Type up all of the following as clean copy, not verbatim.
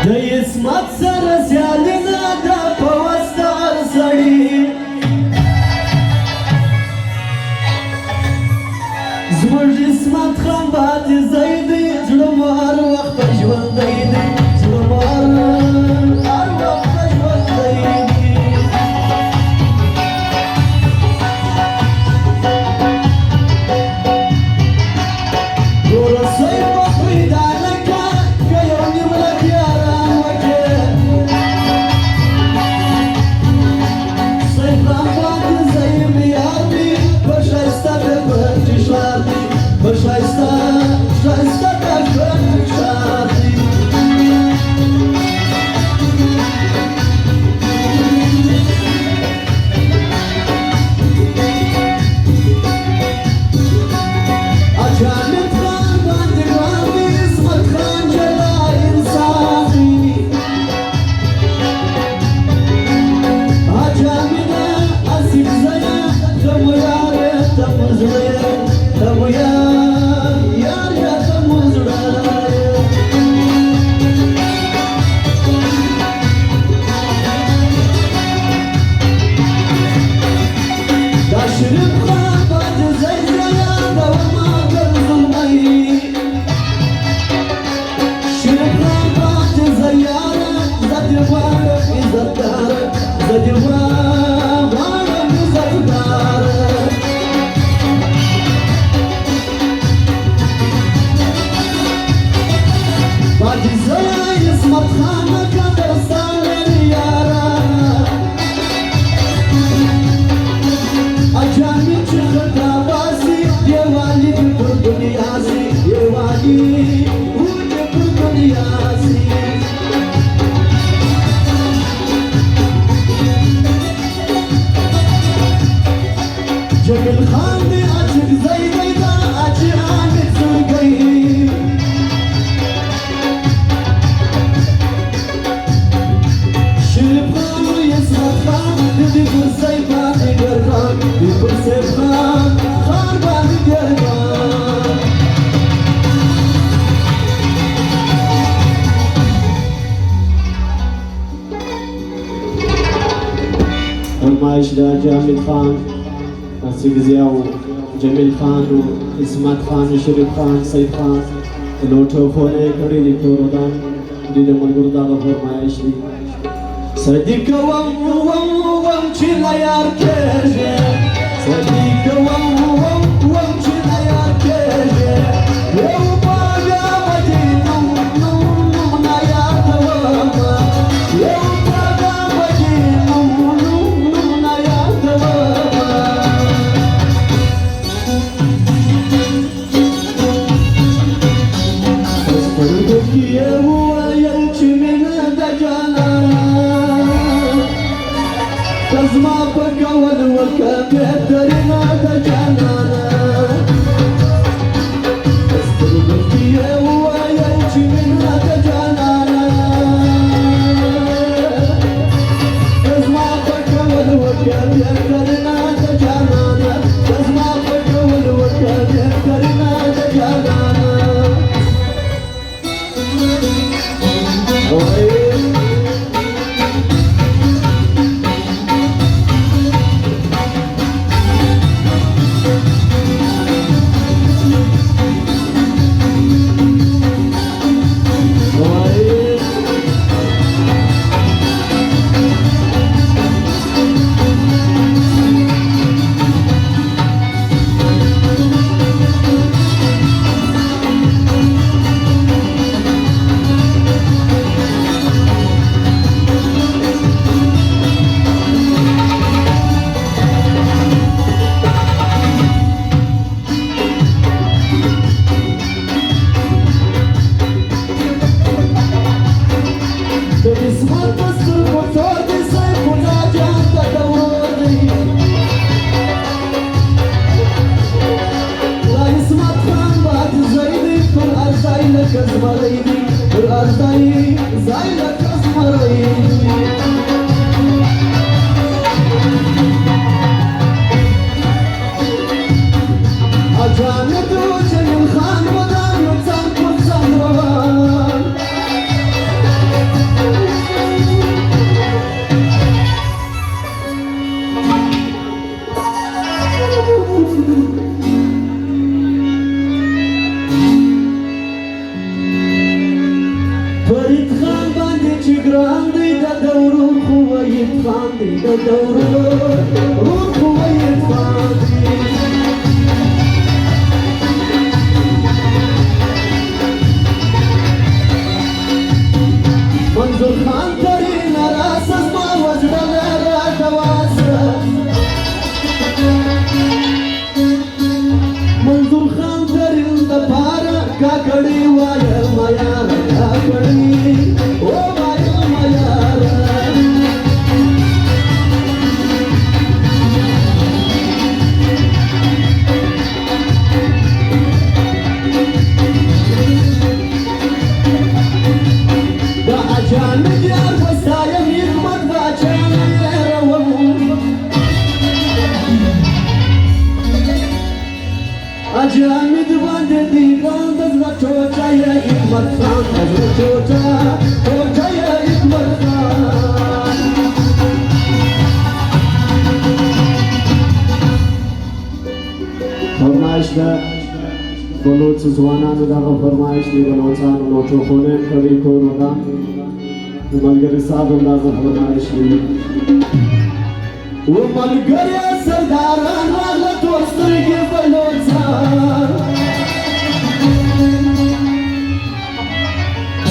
اسمت سره سیالنا دا په وستار سړی زموږ اسمت خان باندې ځای دی زړه مو هر وخت ژوندی دی زړه مو هر وخت ژوندی دی ګوره صیب به پیدا نه کړه که یو نیم لک یاران وکړې صیب خان باندې ځای مې یار دی په ښایسته بېګل کې ښار دی په ښایسته ښایسته بېګل کې ښار دی جمیل خان دی عاشق زیدی دا عاشق عامد زرگی شریف خان و اسمت خان دی پر سیب باندې ګرځان دی پر سیب خان باندې ګرځان فرمایش دا جمیل خان ناصر ضیاء جمیل خان و اسمت خان و شریف خان سید خان لوټو خونه کړي دي کورودان دې د ملګرو دغه فرمایش دي صدیق وم چې لا یار کېږي صدیق وم چې لا یار کېږي یو باغه وځي نو نه یادوم یو باغه وځي نو نه یادوم زما په کول وکه بهترینه د جانانه سترګو کې یې وویل چې مینه د جانانه زما په کول وکه بهترینه د جانانه زما په کول وکه بهترینه د جانانه فريد خان باندې چې ګران دی د دورو خوید خان دی د دورو خوید خان دی منظور خان ترین راس زما وزړه راته واسه منظور خان ترین د پاره کاکړي وایه ما یاره کاکړي او وایه ما یاره Ajamid bande di gandaz na chota ya Hikmat Khan chota ya Hikmat Khan فرمایش ده بلوچ زوانانو دغه فرمایش دی بلوچانو نو ټوخونه کوي کورو دا ملګری صاحب اندازه فرمایش دی و ملګری سرداران راغله توسترګې بلوچان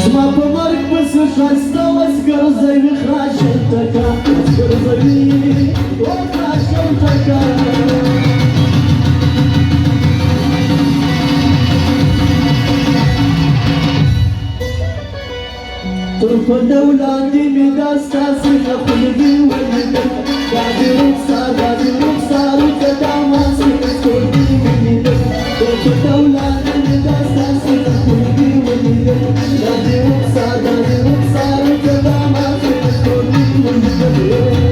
زما په مرګ پسې ښایسته وسګرځوي خراشم ټکه وسګرځوي او خراشم ټکه تر پنډو لاندې مې دا ستاسې نه خولګي ولیدل دا دې رخسار ورته دا ماسې سترګې ولیدل تر پنډو لاندې مې دا ستاسې نه خولګي ولیدل دا دې رخسار ورته دا ماسې سترګې ولیدل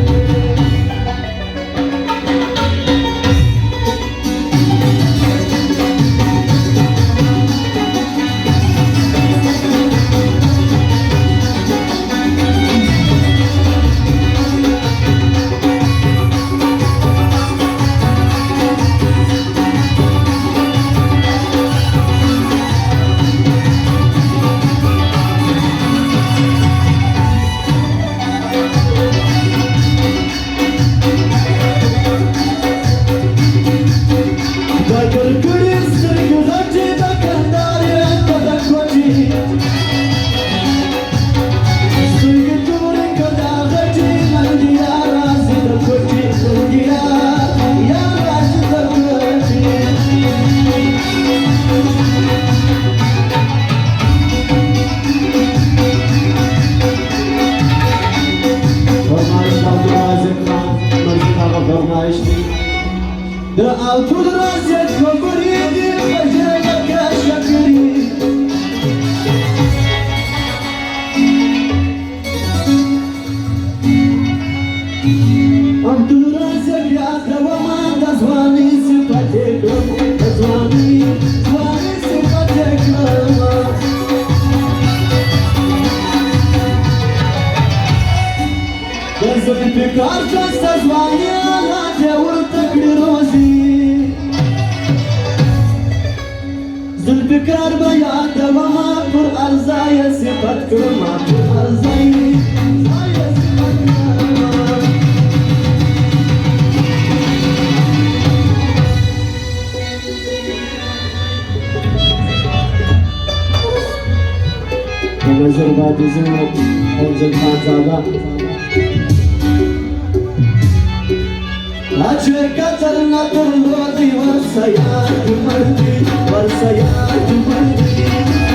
The autul razet khobari di bajega ka shakri autul razet ya dawama dazwani sifate dazwani sifate kama dazwani pikar ka dazwani ala jawr takdir rozi ذوالفقار بیان دوما پر ارزای صفت کرما پر ارزای صفت کرما نظر بادزن انزل خانزاده اچه کتر نتر لودی ورسیات مردی ورسیات مردی